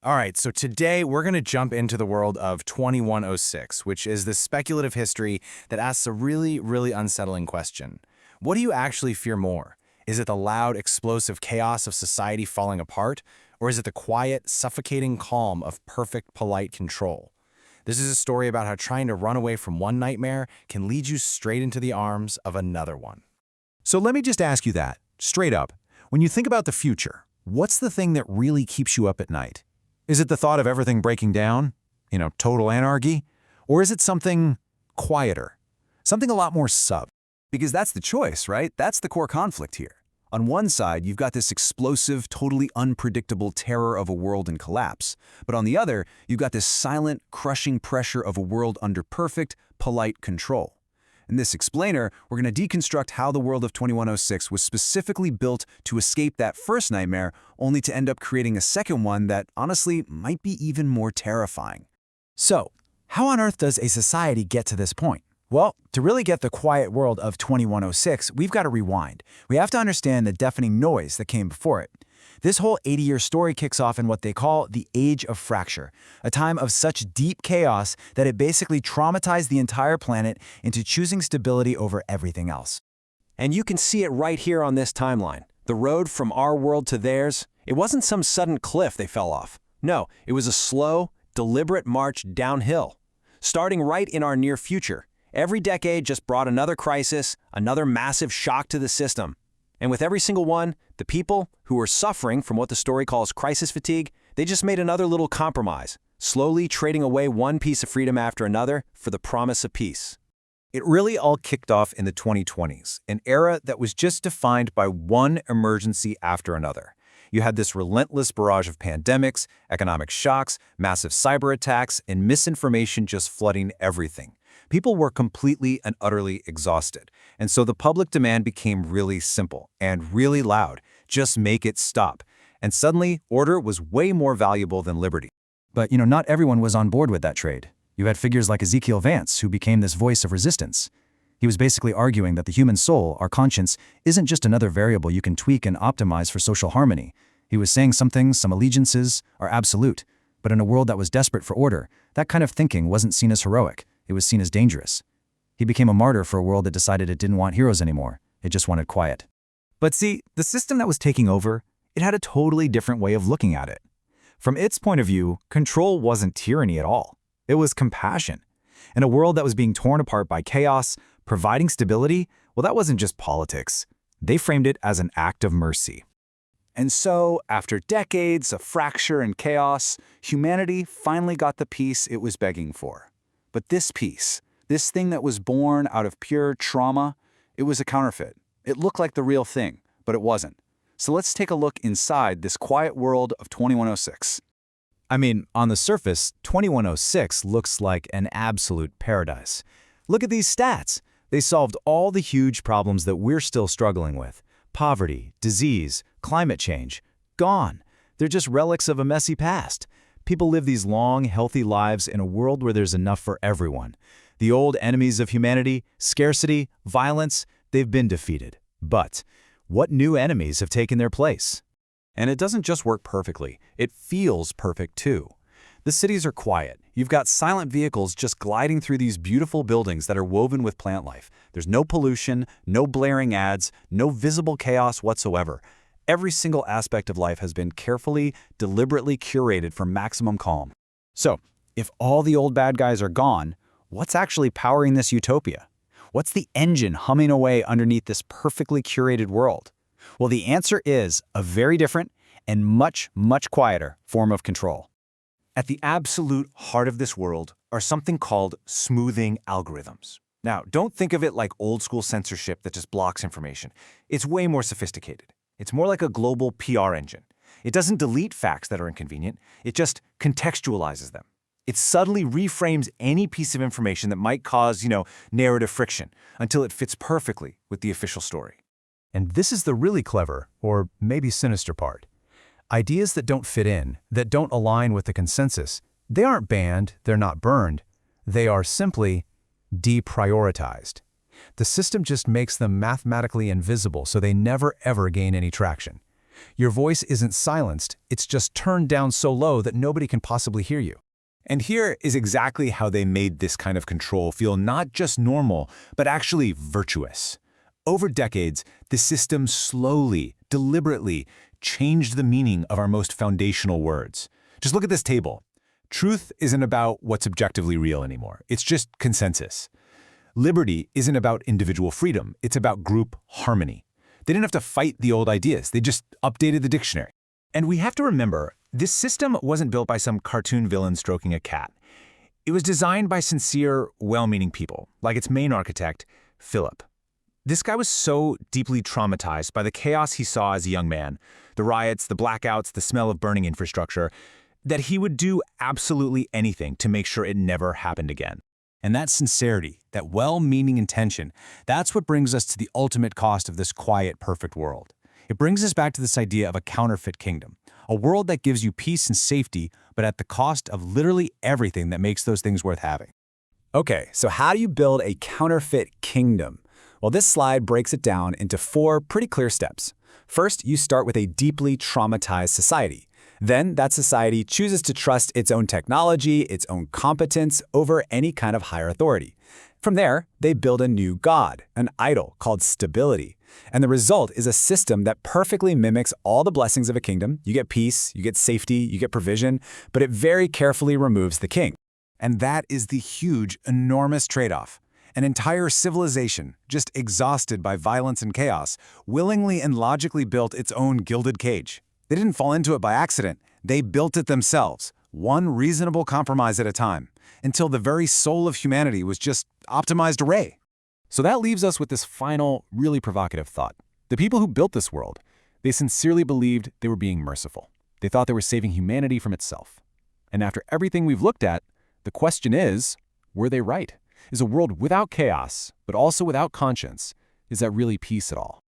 All right, so today we're going to jump into the world of 2106, which is this speculative history that asks a really unsettling question. What do you actually fear more? Is it the loud, explosive chaos of society falling apart, or is it the quiet, suffocating calm of perfect, polite control? This is a story about how trying to run away from one nightmare can lead you straight into the arms of another one. So let me just ask you that, straight up. When you think about the future, what's the thing that really keeps you up at night? Is it the thought of everything breaking down? Total anarchy? Or is it something quieter? Something a lot more sub? Because that's the choice, right? That's the core conflict here. On one side, you've got this explosive, totally unpredictable terror of a world in collapse. But on the other, you've got this silent, crushing pressure of a world under perfect, polite control. In this explainer, we're going to deconstruct how the world of 2106 was specifically built to escape that first nightmare, only to end up creating a second one that, honestly, might be even more terrifying. So, how on earth does a society get to this point? Well, to really get the quiet world of 2106, we've got to rewind. We have to understand the deafening noise that came before it. This whole 80-year story kicks off in what they call the Age of Fracture, a time of such deep chaos that it basically traumatized the entire planet into choosing stability over everything else. And you can see it right here on this timeline. The road from our world to theirs, it wasn't some sudden cliff they fell off. No, it was a slow, deliberate march downhill. Starting right in our near future, every decade just brought another crisis, another massive shock to the system. And with every single one, the people who were suffering from what the story calls crisis fatigue, they just made another little compromise, slowly trading away one piece of freedom after another for the promise of peace. It really all kicked off in the 2020s, an era that was just defined by one emergency after another. You had this relentless barrage of pandemics, economic shocks, massive cyber attacks, and misinformation just flooding everything. People were completely and utterly exhausted, and so the public demand became really simple and really loud. Just make it stop. And suddenly, order was way more valuable than liberty. But, not everyone was on board with that trade. You had figures like Ezekiel Vance, who became this voice of resistance. He was basically arguing that the human soul, our conscience, isn't just another variable you can tweak and optimize for social harmony. He was saying some things, some allegiances, are absolute. But in a world that was desperate for order, that kind of thinking wasn't seen as heroic. It was seen as dangerous. He became a martyr for a world that decided it didn't want heroes anymore. It just wanted quiet. But see, the system that was taking over, it had a totally different way of looking at it. From its point of view, control wasn't tyranny at all. It was compassion. In a world that was being torn apart by chaos, providing stability, well, that wasn't just politics. They framed it as an act of mercy. And so, after decades of fracture and chaos, humanity finally got the peace it was begging for. But this peace, this thing that was born out of pure trauma, it was a counterfeit. It looked like the real thing, but it wasn't. So let's take a look inside this quiet world of 2106. I mean, on the surface, 2106 looks like an absolute paradise. Look at these stats. They solved all the huge problems that we're still struggling with. Poverty, disease, climate change, gone. They're just relics of a messy past. People live these long, healthy lives in a world where there's enough for everyone. The old enemies of humanity, scarcity, violence, they've been defeated. But what new enemies have taken their place? And it doesn't just work perfectly, it feels perfect too. The cities are quiet. You've got silent vehicles just gliding through these beautiful buildings that are woven with plant life. There's no pollution, no blaring ads, no visible chaos whatsoever. Every single aspect of life has been carefully, deliberately curated for maximum calm. So, if all the old bad guys are gone, what's actually powering this utopia? What's the engine humming away underneath this perfectly curated world? Well, the answer is a very different and much quieter form of control. At the absolute heart of this world are something called smoothing algorithms. Now, don't think of it like old-school censorship that just blocks information. It's way more sophisticated. It's more like a global PR engine. It doesn't delete facts that are inconvenient, it just contextualizes them. It subtly reframes any piece of information that might cause, narrative friction until it fits perfectly with the official story. And this is the really clever, or maybe sinister part. Ideas that don't fit in, that don't align with the consensus, they aren't banned, they're not burned. They are simply deprioritized. The system just makes them mathematically invisible so they never ever gain any traction. Your voice isn't silenced, it's just turned down so low that nobody can possibly hear you. And here is exactly how they made this kind of control feel not just normal, but actually virtuous. Over decades, the system slowly, deliberately changed the meaning of our most foundational words. Just look at this table. Truth isn't about what's objectively real anymore. It's just consensus. Liberty isn't about individual freedom. It's about group harmony. They didn't have to fight the old ideas. They just updated the dictionary. And we have to remember, this system wasn't built by some cartoon villain stroking a cat. It was designed by sincere, well-meaning people, like its main architect, Philip. This guy was so deeply traumatized by the chaos he saw as a young man, the riots, the blackouts, the smell of burning infrastructure, that he would do absolutely anything to make sure it never happened again. And that sincerity, that well-meaning intention, that's what brings us to the ultimate cost of this quiet, perfect world. It brings us back to this idea of a counterfeit kingdom, a world that gives you peace and safety, but at the cost of literally everything that makes those things worth having. Okay, so how do you build a counterfeit kingdom? Well, this slide breaks it down into 4 pretty clear steps. First, you start with a deeply traumatized society. Then that society chooses to trust its own technology, its own competence over any kind of higher authority. From there, they build a new god, an idol called stability. And the result is a system that perfectly mimics all the blessings of a kingdom. You get peace, you get safety, you get provision, but it very carefully removes the king. And that is the huge, enormous trade-off. An entire civilization, just exhausted by violence and chaos, willingly and logically built its own gilded cage. They didn't fall into it by accident. They built it themselves, one reasonable compromise at a time, until the very soul of humanity was just optimized array. So that leaves us with this final, really provocative thought. The people who built this world, they sincerely believed they were being merciful. They thought they were saving humanity from itself. And after everything we've looked at, the question is, were they right? Is a world without chaos, but also without conscience, is that really peace at all?